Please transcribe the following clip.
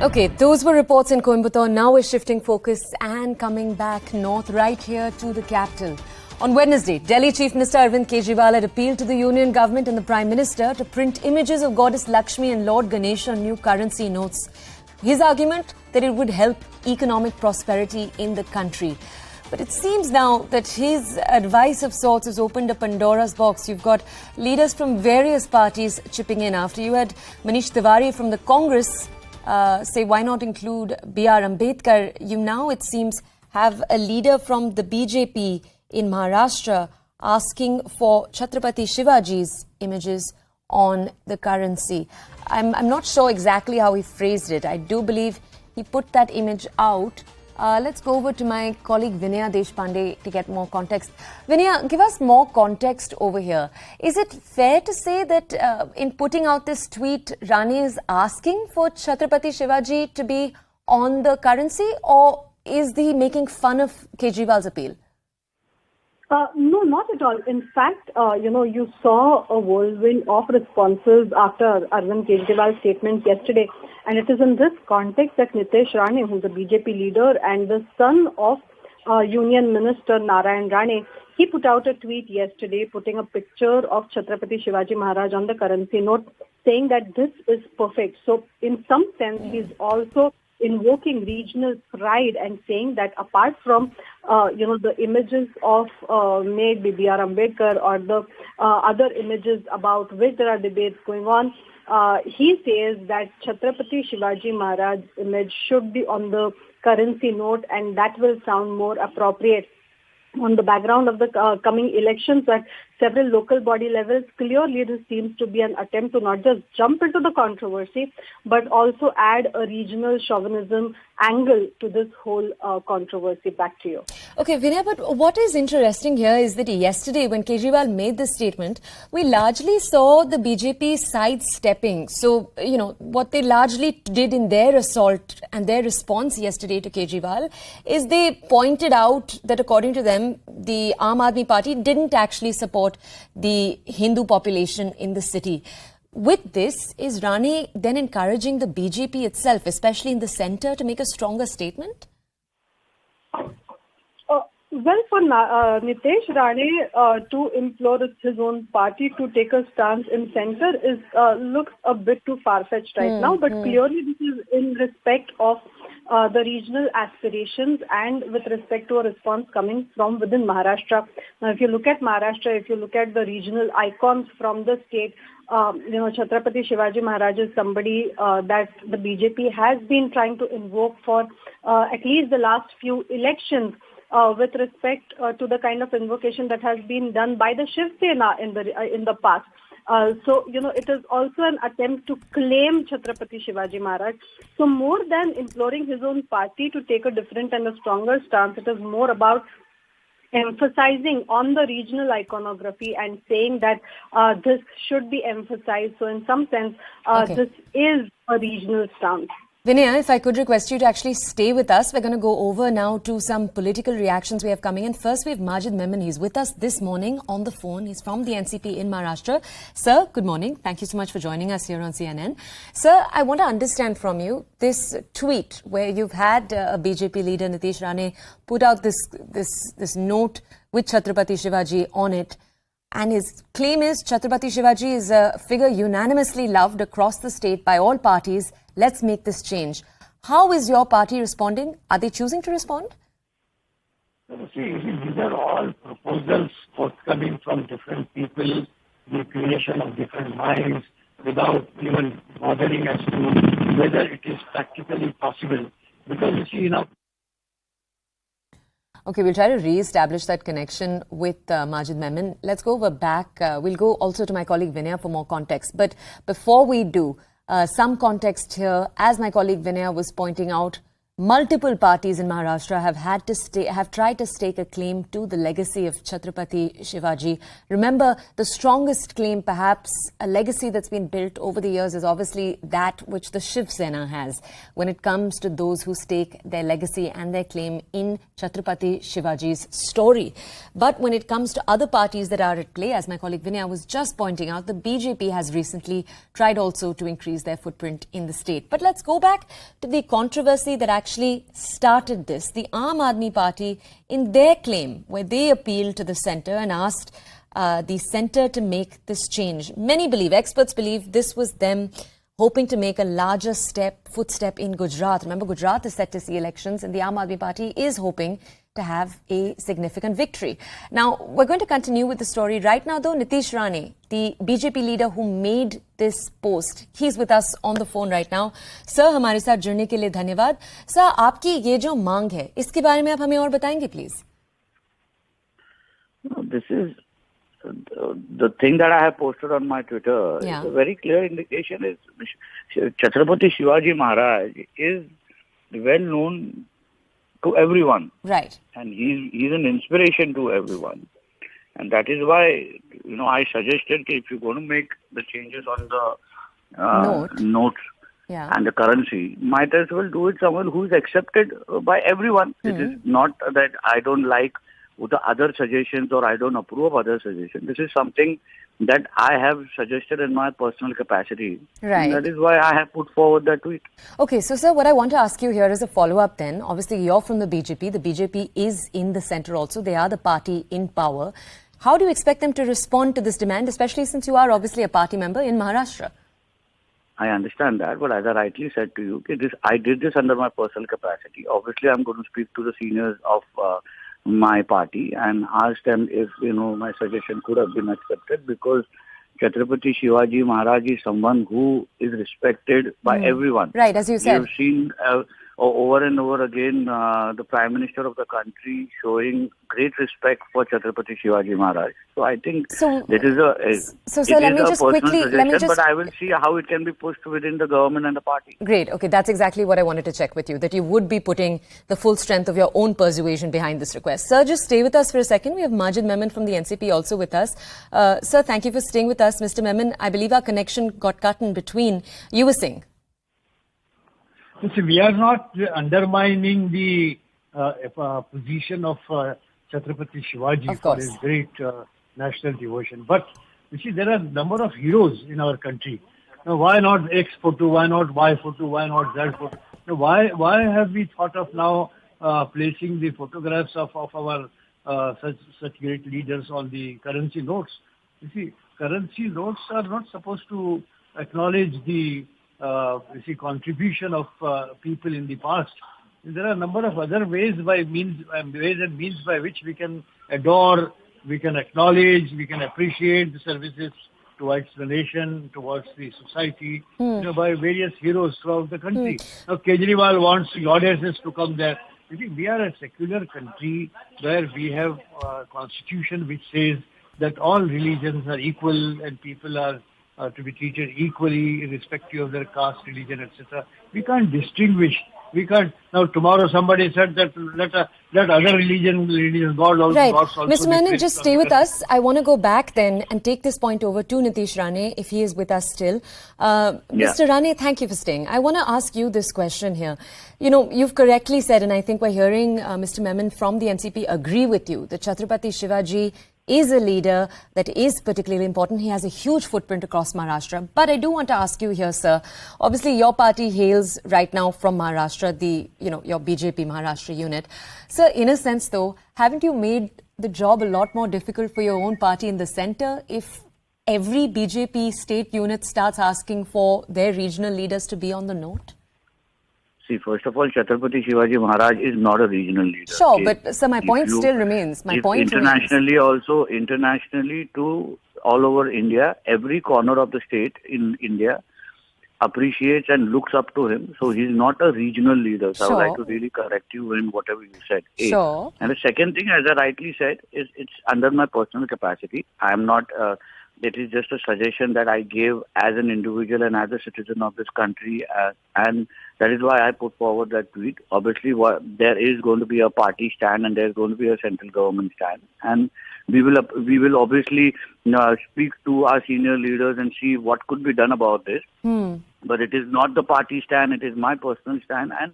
Okay, those were reports in Coimbatore. Now we're shifting focus and coming back north, right here to the capital. On Wednesday, Delhi Chief Minister Arvind Kejriwal had appealed to the Union Government and the Prime Minister to print images of Goddess Lakshmi and Lord Ganesha on new currency notes. His argument that it would help economic prosperity in the country. But it seems now that his advice of sorts has opened a Pandora's box. You've got leaders from various parties chipping in. After you had Manish Tiwari from the Congress say why not include B.R. Ambedkar, you now it seems have a leader from the BJP in Maharashtra asking for Chhattrapati Shivaji's images on the currency. I'm not sure exactly how he phrased it. I do believe he put that image out. Let's go over to my colleague Vinaya Deshpande to get more context. Vinaya, give us more context over here. Is it fair to say that in putting out this tweet, Rane is asking for Chhattrapati Shivaji to be on the currency, or is he making fun of Kejriwal's appeal? No, not at all. In fact, you saw a whirlwind of responses after Arvind Kejriwal's statement yesterday. And it is in this context that Nitish Rane, who's a BJP leader and the son of Union Minister Narayan Rane, he put out a tweet yesterday putting a picture of Chattrapati Shivaji Maharaj on the currency note, saying that this is perfect. So in some sense, he's also invoking regional pride and saying that apart from, the images of maybe B.R. Ambedkar or the other images about which there are debates going on, he says that Chhattrapati Shivaji Maharaj's image should be on the currency note, and that will sound more appropriate. On the background of the coming elections at several local body levels, clearly this seems to be an attempt to not just jump into the controversy, but also add a regional chauvinism angle to this whole controversy. Back to you. Okay, Vinay, but what is interesting here is that yesterday when Kejriwal made this statement, we largely saw the BJP sidestepping. So, what they largely did in their assault and their response yesterday to Kejriwal is they pointed out that according to them, the Aam Aadmi Party didn't actually support the Hindu population in the city. With this, is Rane then encouraging the BJP itself, especially in the centre, to make a stronger statement? Well, for Nitish Rane to implore his own party to take a stance in centre looks a bit too far-fetched right now, but clearly this is in respect of the regional aspirations and with respect to a response coming from within Maharashtra. Now, if you look at Maharashtra, if you look at the regional icons from the state, Chhattrapati Shivaji Maharaj is somebody that the BJP has been trying to invoke for at least the last few elections. With respect to the kind of invocation that has been done by the Shiv Sena in the past. So, it is also an attempt to claim Chhattrapati Shivaji Maharaj. So more than imploring his own party to take a different and a stronger stance, it is more about emphasizing on the regional iconography and saying that this should be emphasized. So in some sense, this is a regional stance. Vinaya, if I could request you to actually stay with us. We're going to go over now to some political reactions we have coming in. First, we have Majid Memon. He's with us this morning on the phone. He's from the NCP in Maharashtra. Sir, good morning. Thank you so much for joining us here on CNN. Sir, I want to understand from you this tweet where you've had a BJP leader, Nitish Rane, put out this note with Chhattrapati Shivaji on it. And his claim is Chhattrapati Shivaji is a figure unanimously loved across the state by all parties. Let's make this change. How is your party responding? Are they choosing to respond? See, these are all proposals forthcoming from different people, the creation of different minds, without even bothering as to whether it is practically possible. Because you see, Okay, we'll try to re-establish that connection with Majid Memon. Let's go over back. We'll go also to my colleague Vinaya for more context. But before we do, some context here, as my colleague Vinaya was pointing out, Multiple parties in Maharashtra have tried to stake a claim to the legacy of Chhattrapati Shivaji. Remember, the strongest claim, perhaps a legacy that's been built over the years, is obviously that which the Shiv Sena has when it comes to those who stake their legacy and their claim in Chhattrapati Shivaji's story. But when it comes to other parties that are at play, as my colleague Vinaya was just pointing out, the BJP has recently tried also to increase their footprint in the state. But let's go back to the controversy that actually started this. The Aam Aadmi Party, in their claim, where they appealed to the centre and asked the centre to make this change. Many believe, experts believe, this was them hoping to make a larger footstep in Gujarat. Remember, Gujarat is set to see elections and the Aam Aadmi Party is hoping to have a significant victory. Now, we're going to continue with the story. Right now, though, Nitish Rane, the BJP leader who made this post, he's with us on the phone right now. Sir, हमारे साथ जुड़ने के लिए धन्यवाद. Sir, आपकी ये जो मांग है, इसके बारे में आप हमें और बताएंगे, please? This is the thing that I have posted on my Twitter. Yeah. It's a very clear indication is Chattrapati Shivaji Maharaj is well known to everyone. Right. And he's an inspiration to everyone. And that is why, I suggested that if you're going to make the changes on the notes and the currency, might as well do it someone who is accepted by everyone. It is not that I don't like the other suggestions or I don't approve of other suggestions. This is something that I have suggested in my personal capacity. Right. And that is why I have put forward that tweet. Okay, so sir, what I want to ask you here is a follow-up then. Obviously, you're from the BJP. The BJP is in the centre also. They are the party in power. How do you expect them to respond to this demand, especially since you are obviously a party member in Maharashtra? I understand that, but as I rightly said to you, I did this under my personal capacity. Obviously, I'm going to speak to the seniors of my party and ask them if, my suggestion could have been accepted, because Chhattrapati Shivaji Maharaj is someone who is respected by everyone. Right, as you said. We have seen over and over again the Prime Minister of the country showing great respect for Chhattrapati Shivaji Maharaj. So I think that is but I will see how it can be pushed within the government and the party. Great. Okay, that's exactly what I wanted to check with you, that you would be putting the full strength of your own persuasion behind this request. Sir, just stay with us for a second. We have Majid Memon from the NCP also with us. Sir, thank you for staying with us. Mr. Memon, I believe our connection got cut in between. You were saying? See, we are not undermining the position of Chhattrapati Shivaji for his great national devotion. But you see, there are a number of heroes in our country. Now, why not X photo? Why not Y photo? Why not Z photo? Now, why have we thought of now placing the photographs of our such great leaders on the currency notes? You see, currency notes are not supposed to acknowledge the contribution of people in the past. There are a number of other ways and means by which we can adore, we can acknowledge, we can appreciate the services towards the nation, towards the society, by various heroes throughout the country. Now, Kejriwal wants goddesses to come there. You see, we are a secular country where we have a constitution which says that all religions are equal and people are to be treated equally irrespective of their caste, religion, etc. We can't distinguish. We can't. Now, tomorrow somebody said that let other religion, God also. Right. Gods also. Mr. Menon, just stay with us. I want to go back then and take this point over to Nitish Rane, if he is with us still. Mr. Rane, thank you for staying. I want to ask you this question here. You've correctly said, and I think we're hearing Mr. Memon from the NCP agree with you, that Chhattrapati Shivaji is a leader that is particularly important. He has a huge footprint across Maharashtra. But I do want to ask you here, sir. Obviously, your party hails right now from Maharashtra, your BJP Maharashtra unit. Sir, in a sense, though, haven't you made the job a lot more difficult for your own party in the centre if every BJP state unit starts asking for their regional leaders to be on the note? See, first of all, Chhattrapati Shivaji Maharaj is not a regional leader. Sure, but sir, my point still remains. Internationally to all over India, every corner of the state in India appreciates and looks up to him. So he's not a regional leader. So I would like to really correct you in whatever you said. Sure. And the second thing, as I rightly said, is it's under my personal capacity. I am not It is just a suggestion that I gave as an individual and as a citizen of this country, and that is why I put forward that tweet. Obviously, there is going to be a party stand and there is going to be a central government stand, and we will obviously speak to our senior leaders and see what could be done about this. But it is not the party stand; it is my personal stand, and